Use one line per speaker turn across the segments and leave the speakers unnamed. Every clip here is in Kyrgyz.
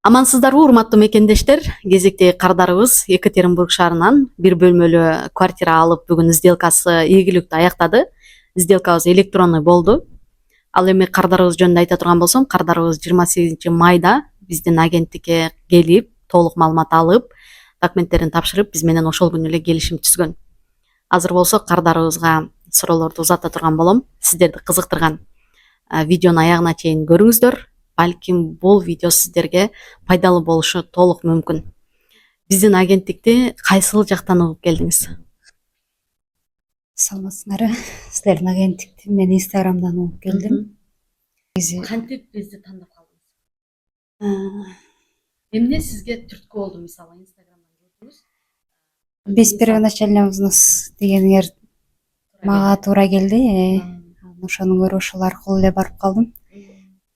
Амансыздарбы урматтуу мекендештер, кезектеги кардарыбыз Екатеринбург шаарынан бир бөлмөлүү квартира алып бүгүн сделкасы ийгиликтүү аяктады. Сделкабыз электронный болду. Ал эми кардарыбыз жөнүндө айта турган болсом, кардарыбыз 28 майда биздин агенттикке келип, толук маалымат алып, документтерин тапшырып, биз менен ошол күнү эле келишим түзгөн. Азыр болсо кардарыбызга суроолорду узата турган болом. Сиздерди кызыктырган видеону аягына чейин көрүңүздөр. Балким бул видео сиздерге пайдалуу болушу толук мүмкүн. Биздин агенттикти кайсыл жактан угуп келдиңиз?
Саламатсыңарбы? Силердин агенттикти мен Инстаграмдан угуп келдим.
Кантип бизди тандап калдыңыз? Эмне сизге түрткү болду, мисалы, Инстаграмдан көрдүңүз?
Без первоначальный взнос дегениңер мага туура келди. Ошону көрүп ошол аркылуу эле барып калдым.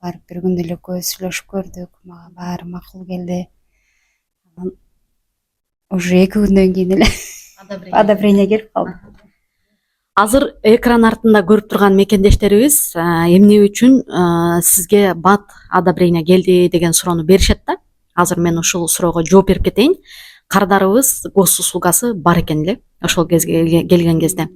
Барып бир күндө эле экөөбүз сүйлөшүп көрдүк. Мага баары макул келди. Уже 2 күндөн кийин эле одобрение келип калды.
Азыр экран артында көрүп турган мекендештерибиз эмне үчүн сизге бат одобрение келди деген суроону беришет да. Азыр мен ушул суроого жооп берип кетейин. Кардарыбыз госуслугасы бар экен эле ошол кезге келген кезде.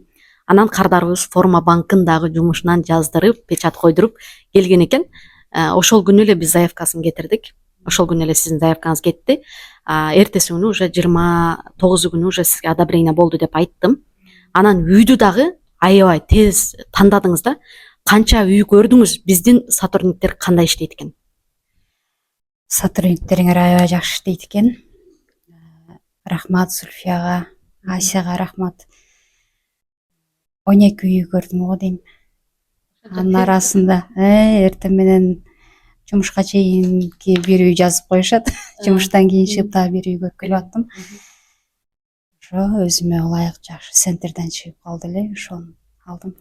Анан кардарыбыз форма банкындагы жумушунан жаздырып, печать койдуруп келген экен. Ошол күнү эле биз заявкасын кетирдик. Ошол күнү эле сиздин заявкаңыз кетти. Эртеси күнү уже 29 күнү уже сизге одобрение болду деп айттым. Анан үйдү дагы аябай тез тандадыңыз да. Канча үй көрдүңүз? Биздин сотрудниктер кандай иштейт экен?
Сотрудниктериңер аябай жакшы иштейт экен. Рахмат Зульфияга, Асияга рахмат. 12 үй көрдүм го дейм. Анын арасында эртең менен жумушка чейинки бир үй жазып коюшат. Жумуштан кийин чыгып дагы бир үй көрүп келип аттым. Ошо өзүмө ылайык жакшы центрден чыгып калды эле, ошону алдым.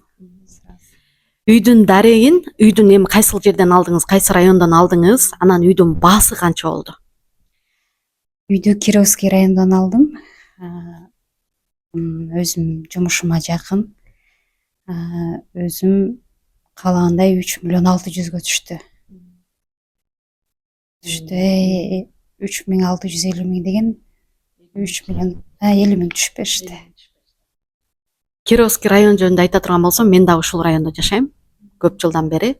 Үйдүн дарегин, үйдүн эми кайсыл жерден алдыңыз, кайсы райондон алдыңыз, анан үйдүн баасы канча болду?
Үйдү Кировский районунан алдым. Өзүм жумушума жакын. Өзүм каалагандай 3 миллион 600гө түштү. 3650 миң деген 3 миллион 50 миң түшүп беришти.
Кировский район жөнүндө айта турган болсом, мен дагы ушул райондо жашайм. Көп жылдан бери.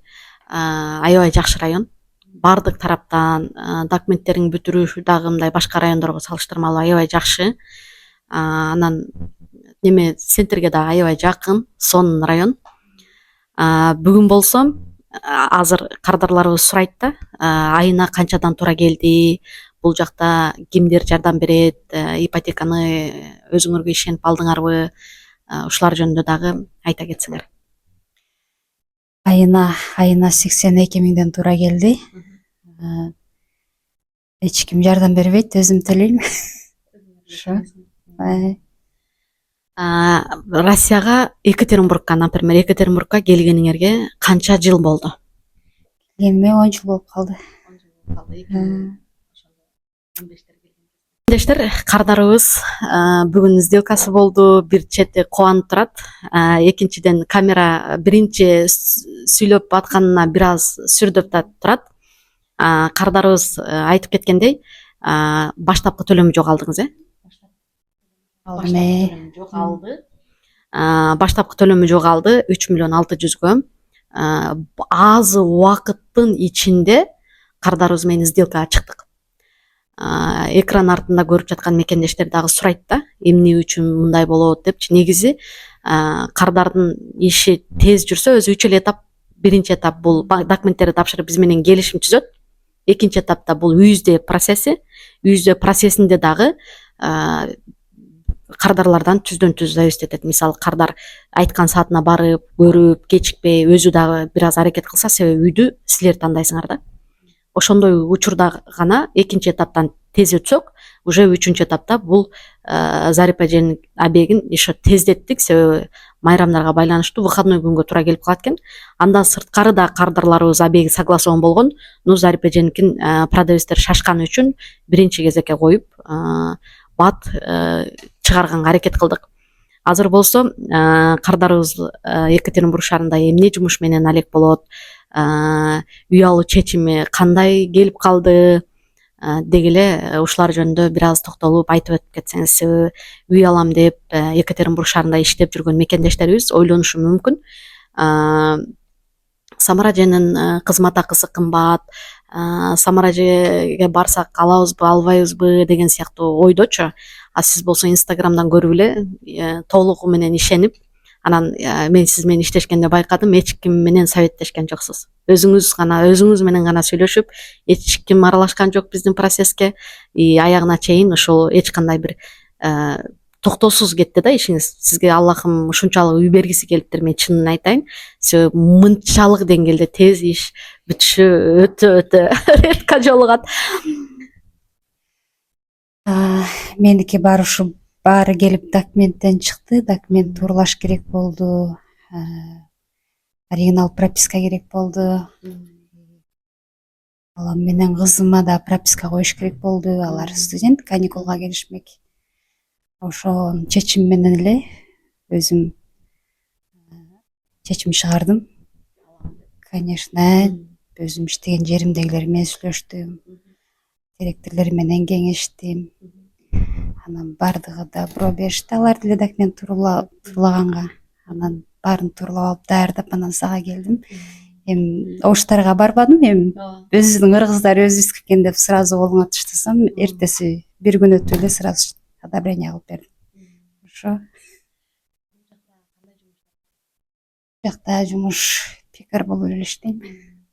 Аябай жакшы район. Бардык тараптан документтерин бүтүрүшү дагы мындай башка райондорго салыштырмалуу аябай жакшы. Анан неме центрге дагы аябай жакын, сонун район. Бүгүн болсом, азыр кардарларыбыз сурайт да, айына канчадан туура келди, бул жакта кимдер жардам берет, ипотеканы өзүңөргө ишенип алдыңарбы? Ушулар жөнүндө дагы айта кетсеңер.
Айына 82 миңден туура келди. Эч ким жардам бербейт, өзүм төлөйм. Ошо.
Россияга, Екатеринбургка, например, Екатеринбургка келгениңерге канча жыл болду?
Келгениме 10 жыл болуп калды.
Мекендештер, кардарыбыз бүгүн сделкасы болду, бир чети кубанып турат. Экинчиден камера биринчи сүйлөп атканына бир аз сүрдөп да турат. Кардарыбыз айтып кеткендей, баштапкы төлөмү жок алдыңыз, Баштапкы төлөмү жок алды 3 миллион 600гө. Аз убакыттын ичинде кардарыбыз менен сделкага чыктык. Экран артында көрүп жаткан мекендештер дагы сурайт да, эмне үчүн мындай болот депчи. Негизи кардардын иши тез жүрсө, өзү 3 этап. Биринчи этап бул документтерди тапшырып биз менен келишим түзөт. Экинчи этапта бул үй издөө процесси. Үй издөө процессинде дагы кардарлардан түздөн түз зависит этет. Мисалы, кардар айткан саатына барып, көрүп, кечикпей, өзү дагы бир аз аракет кылса, себеби үйдү силер тандайсыңар да. Ошондой учурда гана экинчи этаптан тез өтсөк, уже 3-чү этапта бул Зарипа абегин еще тездеттик, себеби майрамдарга байланыштуу выходной күнгө туура келип калат экен. Андан сырткары да кардарларыбыз абеги согласован болгон. Зарипа продавецтер шашкан үчүн биринчи кезекке коюп, бат чыгарганга аракет кылдык. Азыр болсо кардарыбыз Екатеринбург шаарында эмне жумуш менен алек болот, үй алуу чечими кандай келип калды, деги эле ушулар жөнүндө бир аз токтолуп айтып өтүп кетсеңиз, себеби үй алам деп Екатеринбург шаарында иштеп жүргөн мекендештерибиз ойлонушу мүмкүн. Самара эженин кызмат акысы кымбат, Самара эжеге барсак алабызбы албайбызбы деген сыяктуу ойдочу. А сиз болсо инстаграмдан көрүп эле толугу менен ишенип, анан мен сиз менен иштешкенде байкадым, эч ким менен советтешкен жоксуз. Өзүңүз менен гана сүйлөшүп, эч ким аралашкан жок биздин процесске. Аягына чейин ушул эч кандай бир токтоосуз кетти да ишиңиз. Сизге Аллахым ушунчалык үй бергиси келиптир, мен чынын айтайын. Себеби мынчалык деңгээлде тез иш бүтүшү өтө редко жолугат.
Меники баары келип документтен чыкты. Документ тууралаш керек болду. Оригинал прописка керек болду. Балам менен кызыма да прописка коюш керек болду. Алар студент, каникулга келишмек. Ошонун чечими менен эле өзүм чечим чыгардым. Конечно, өзүм иштеген жеримдегилер менен сүйлөштүм. Директорлор менен кеңештим. Анан бардыгы да буроо беришти, алар деле документ турлаганга. Анан баарын турлап алып даярдап анан сага келдим. Эми оштарга барбадым. Эми өзүбүздүн кыргыздар өзүбүз келген деп сразу колуңа таштасам, эртеси бир күн өтүп эле сразу одобрение кылып бердим. Ошо жакта жумуш пекар болуп эле иштейм.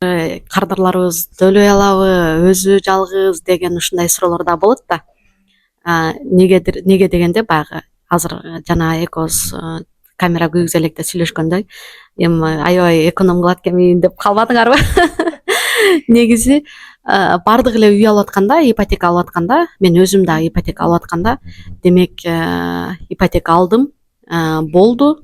Кардарларыбыз төлөй алабы, өзү жалгыз деген ушундай суроолор да болот да. Неге дегенде баягы азыр жана экөөбүз камера күйгүзө электе сүйлөшкөндөй, эми аябай эконом кылат экенмин деп калбадыңарбы? Негизи бардык эле үй алып атканда, ипотека алып атканда, мен өзүм дагы ипотека алып атканда, демек ипотека алдым, болду.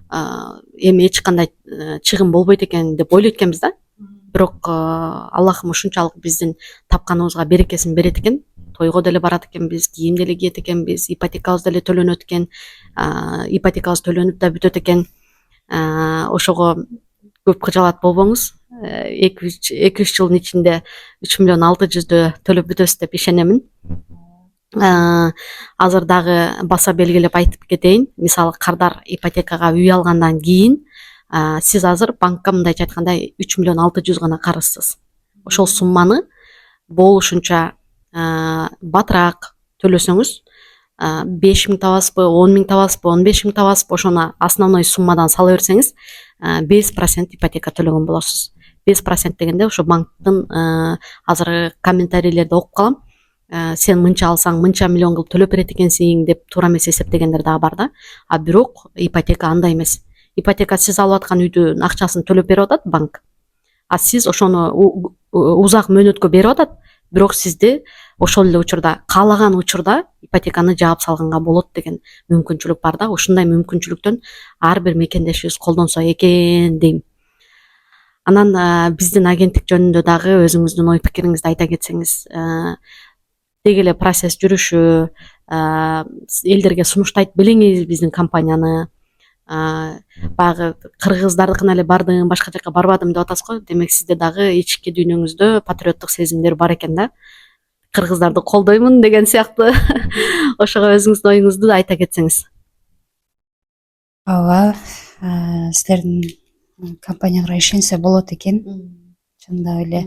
Эми эч кандай чыгым болбойт экен деп ойлойт экенбиз да. Бирок Аллахым ушунчалык биздин тапканыбызга берекесин берет экен. Тойго деле барат экенбиз, кийим деле кийет экенбиз, ипотекабыз деле төлөнөт экен. Ипотекабыз төлөнүп да бүтөт экен. Ошого көп кыжаалат болбоңуз. 2-3 жылдын ичинде 3 миллион 600 төлөп бүтөбүз деп ишенемин. Азыр дагы баса белгилеп айтып кетейин. Мисалы кардар ипотекага үй алгандан кийин сиз азыр банкка мындайча айтканда 3 миллион 600 гана карызсыз. Ошол сумманы болушунча батыраак төлөсөңүз, 5 миң табасызбы, 10 миң табасызбы, 15 миң табасызбы, ошону основной суммадан сала берсеңиз 5% ипотека төлөгөн болосуз. 5% дегенде ошо банктын азыр комментарийлерди окуп калам. Сен мынча алсаң мынча миллион кылып төлөп берет экенсиң деп туура эмес эсептегендер дагы бар да. Бирок ипотека андай эмес. Ипотека сиз алып аткан үйдүн акчасын төлөп берип атат банк. Сиз ошону узак мөөнөткө берип атат, бирок сизди ошол эле учурда каалаган учурда ипотеканы жаап салганга болот деген мүмкүнчүлүк бар да. Ушундай мүмкүнчүлүктөн ар бир мекендешибиз колдонсо экен дейм. Анан биздин агенттик жөнүндө дагы өзүңүздүн ой пикириңизди айта кетсеңиз. Деги эле процесс жүрүшү, элдерге сунуштайт белеңиз биздин компанияны. Баягы кыргыздардыкына эле бардым, башка жака барбадым деп атасыз го. Демек сизде дагы ички дүйнөңүздө патриоттук сезимдер бар экен да. Кыргыздарды колдоймун деген сыяктуу. Ошого өзүңүздүн оюңузду айта кетсеңиз.
Ооба, силердин компанияңарга ишенсе болот экен. Чындап эле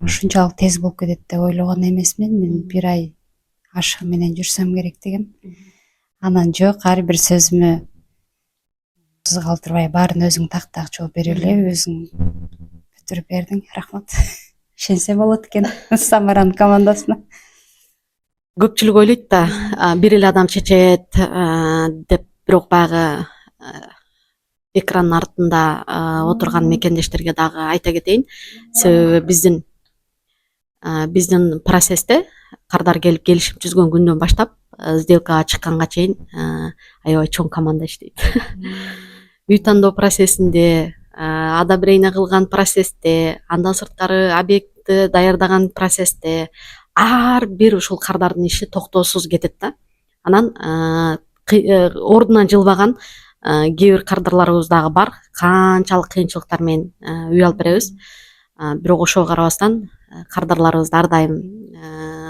ушунчалык тез болуп кетет деп ойлогон эмесмин. Мен 1 ай ашыгы менен жүрсөм керек дегем. Анан жок, ар бир сөзүмө сөз калтырбай баарын өзүң так жооп берип эле өзүң бүтүрүп бердиң. Рахмат. Ишенсе болот экен Самаранын командасына.
Көпчүлүк ойлойт да, бир эле адам чечет деп, бирок баягы экранын артында отурган мекендештерге дагы айта кетейин. Себеби биздин процессте кардар келип келишим түзгөн күндөн баштап сделкага чыкканга чейин аябай чоң команда иштейт. Үй тандоо процессинде, одобрение кылган процессте, андан сырткары объектти даярдаган процессте ар бир ушул кардардын иши токтоосуз кетет да. Анан ордунан жылбаган кээ бир кардарларыбыз дагы бар. Канчалык кыйынчылыктар менен үй алып беребиз. бирок ошого карабастан кардарларыбызды ар дайым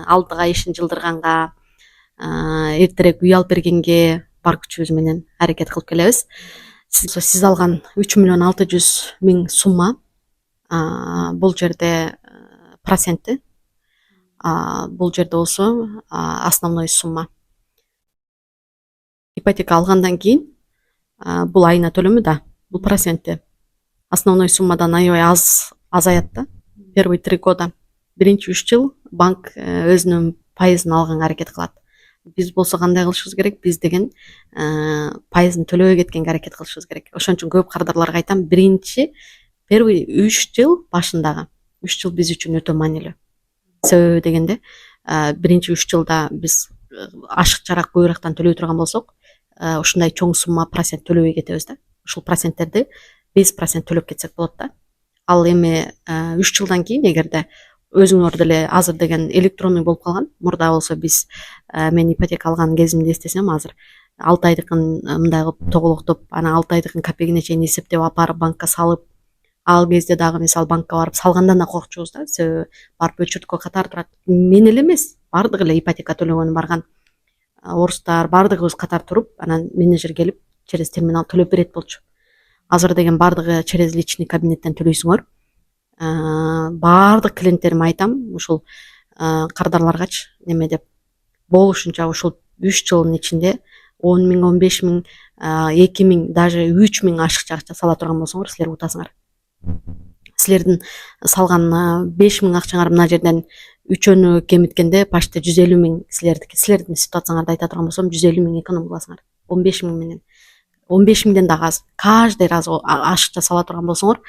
алдыга ишин жылдырганга, эртерээк үй алып бергенге бар күчүбүз менен аракет кылып келебиз. Сиз алган 3.600.000 сумма бул жерде проценти, бул жерде болсо основной сумма. Ипотека алгандан кийин бул айына төлөмү да, бул проценти. Основной суммадан аябай азаят да. Первый 3 года, биринчи 3 жыл банк өзүнүн пайызын алганга аракет кылат. Биз болсо кандай кылышыбыз керек? Биз деген пайызын төлөбөй кеткенге аракет кылышыбыз керек. Ошон үчүн көп кардарларга айтам, первый 3 жыл башындагы 3 жыл биз үчүн өтө маанилүү. Себеби дегенде, биринчи 3 жылда биз ашыкчараак көбүрөөктөн төлөй турган болсок, ушундай чоң сумма процент төлөбөй кетебиз да. Ушул проценттерди 5% төлөп кетсек болот да. Ал эми 3 жылдан кийин эгерде өзүңөр деле азыр деген электронный болуп калган. Мурда болсо биз мен ипотека алган кезимде эстесем, азыр 6 айдыкын мындай кылып тоголоктоп, анан 6 айдыкын копегине чейин эсептеп апарып банкка салып, ал кезде дагы мисалы банкка барып салгандан да коркчубуз да. Себеби барып өчүрткө катар турат. Мен эле эмес, бардыгы эле ипотека төлөгөнү барган орустар бардыгыбыз катар туруп, анан менеджер келип через терминал төлөп берет болчу. Азыр деген бардыгы через личный кабинеттен төлөйсүңөр. Бардык клиенттериме айтам, ушул кардарларгачы неме деп болушунча ушул 3 жылдын ичинде 10.000, 15.000, 2.000, даже 3.000 ашыкча акча сала турган болсоңор, силер утасыңар. Силердин салган 5.000 акчаңар мына жерден үчөөнү кемиткенде почти 150.000 силердин ситуацияңарды айта турган болсом, 150.000 эконом кыласыңар. 15.000 менен 15.000ден дагы аз. Каждый раз ашыкча сала турган болсоңор,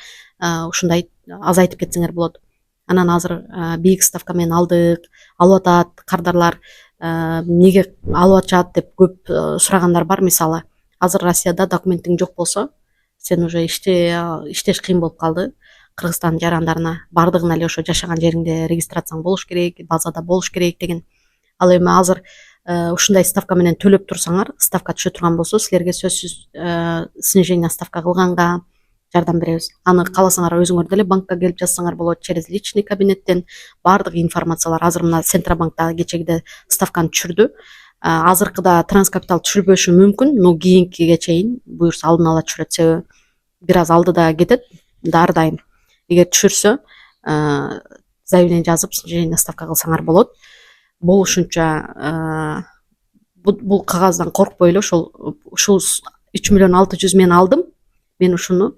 ушундай азайтып кетсеңер болот. Анан азыр бийик ставка менен алдык, алып атат кардарлар, эмнеге алып атышат деп көп сурагандар бар. Мисалы, азыр Россияда документиң жок болсо, сен уже иштеш кыйын болуп калды. Кыргызстан жарандарына бардыгына эле ошо жашаган жериңде регистрацияң болуш керек, базада болуш керек деген. Ал эми азыр ушундай ставка менен төлөп турсаңар, ставка түшө турган болсо, силерге сөзсүз снижение ставка кылганга жардам беребиз. Аны кааласаңар өзүңөр деле банкка келип жазсаңар болот, через личный кабинеттен бардык информациялар. Азыр мына Центробанкта кечегиде ставканы түшүрдү. Азыркыда транскапитал түшүрбөшү мүмкүн, но кийинкиге чейин буюрса алдын ала түшүрөт. Себеби бир аз алдыда кетет, ар дайым. Эгер түшүрсө, заявление жазып, снижение ставка кылсаңар болот. Болушунча бул кагаздан коркпой эле ушул 3.600.000 мен алдым. Мен ушуну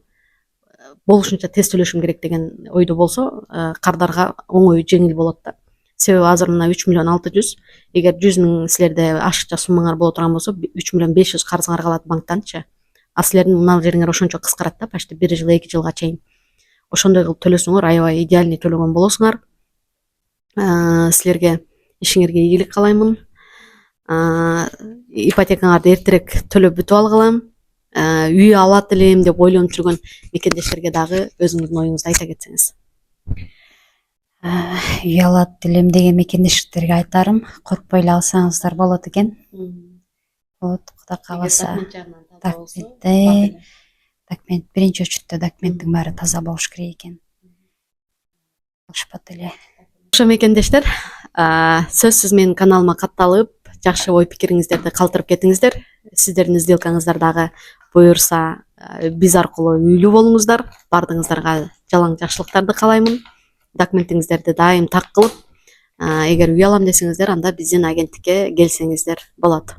болушунча тез төлөшүм керек деген ойдо болсо, кардарга оңой жеңил болот да. Себеби азыр мына 3.600.000, эгер 100.000 силерде ашыкча суммаңар боло турган болсо, 3.500.000 карызыңар калат банктанчы. А силердин мына жериңер ошончо кыскарат да, почти 1 жыл, 2 жылга чейин. Ошондой кылып төлөсөңөр, аябай идеальный төлөгөн болосуңар. Силерге ишиңерге ийгилик каалаймын. Ипотекаңарды эртерээк төлөп бүтүп алгыла. Үй алат элем деп ойлонуп жүргөн мекендештерге дагы өзүңүздүн оюңузду айта кетсеңиз.
Үй алат элем деген мекендештерге айтарым, коркпой эле алсаңыздар болот экен. Болот, Кудай кааласа. Документ биринчи очередте документтин баары таза болуш керек экен. Алышпат эле.
Ошо мекендештер, сөзсүз менин каналыма катталып, жакшы ой пикириңиздерди калтырып кетиңиздер. Сиздердин сделкаңыздар дагы буюрса биз аркылуу үйлүү болуңуздар. Бардыгыңыздарга жалаң жакшылыктарды каалаймын. Документиңиздерди дайым так кылып, эгер үй алам десеңиздер, анда биздин агенттикке келсеңиздер болот.